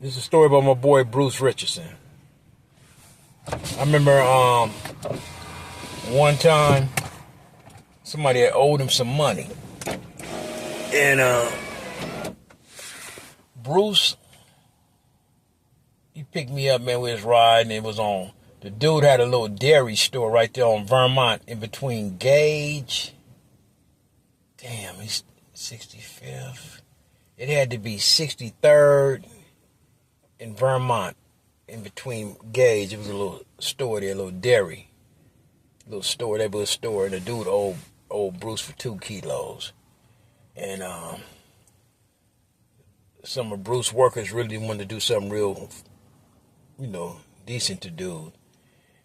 This is a story about my boy Bruce Richardson. I remember one time somebody had owed him some money. And Bruce, he picked me up, man. We was riding. It was on. The dude had a little dairy store right there on Vermont in between Gage. Damn, he's 65th. It had to be 63rd in Vermont, in between Gage. It was a little store there, a little dairy. Little store, that was a store. And the dude owed Bruce for 2 kilos. And some of Bruce's workers really wanted to do something real, decent to do.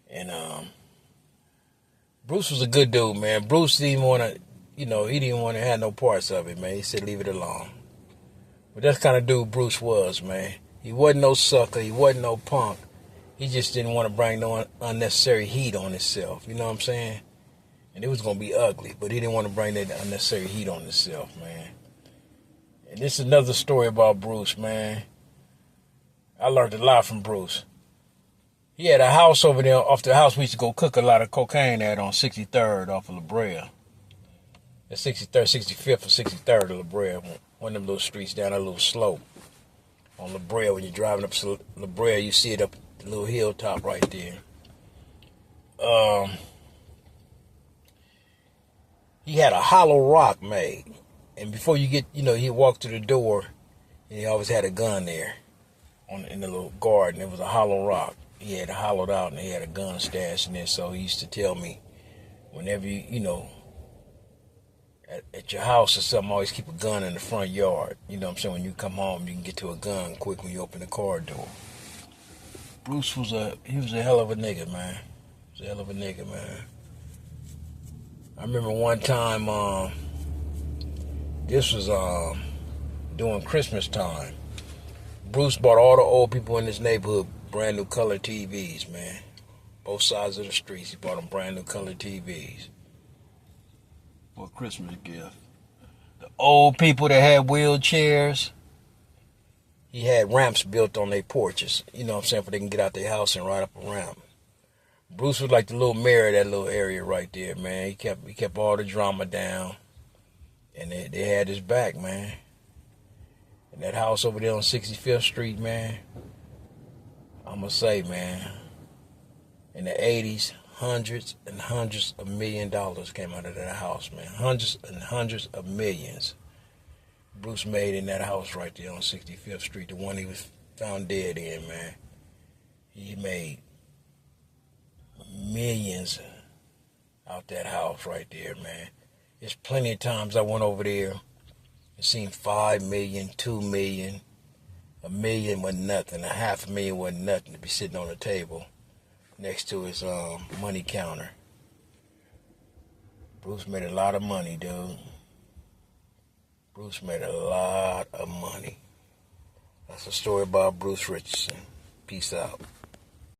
And Bruce was a good dude, man. Bruce didn't want to, he didn't want to have no parts of it, man. He said leave it alone. But that's the kind of dude Bruce was, man. He wasn't no sucker. He wasn't no punk. He just didn't want to bring no unnecessary heat on himself. You know what I'm saying? And it was going to be ugly, but he didn't want to bring that unnecessary heat on himself, man. And this is another story about Bruce, man. I learned a lot from Bruce. He had a house over there. Off the house, we used to go cook a lot of cocaine at on 63rd off of La Brea. That's 63rd, 65th or 63rd of La Brea. One of them little streets down that little slope. On La Brea, when you're driving up to La Brea, you see it up the little hilltop right there. He had a hollow rock made. And before you get, he walked to the door, and he always had a gun there in the little garden. It was a hollow rock. He had it hollowed out, and he had a gun stashed in there. So he used to tell me, whenever at your house or something, always keep a gun in the front yard. You know what I'm saying? When you come home, you can get to a gun quick when you open the car door. Bruce was a hell of a nigga, man. He was a hell of a nigga, man. I remember one time, this was during Christmas time. Bruce bought all the old people in this neighborhood brand new color TVs, man. Both sides of the streets, he bought them brand new color TVs. For a Christmas gift. The old people that had wheelchairs, he had ramps built on their porches, you know what I'm saying, for they can get out their house and ride up a ramp. Bruce was like the little mayor of that little area right there, man. He kept all the drama down, and they had his back, man. And that house over there on 65th Street, man, I'm gonna say, man, in the 80s, hundreds and hundreds of $1 million came out of that house, man. Hundreds and hundreds of millions. Bruce made in that house right there on 65th Street, the one he was found dead in, man. He made millions out that house right there, man. There's plenty of times I went over there and seen 5 million, 2 million, $1 million was nothing, $500,000 was nothing to be sitting on the table next to his money counter. Bruce made a lot of money, dude. Bruce made a lot of money. That's a story about Bruce Richardson. Peace out.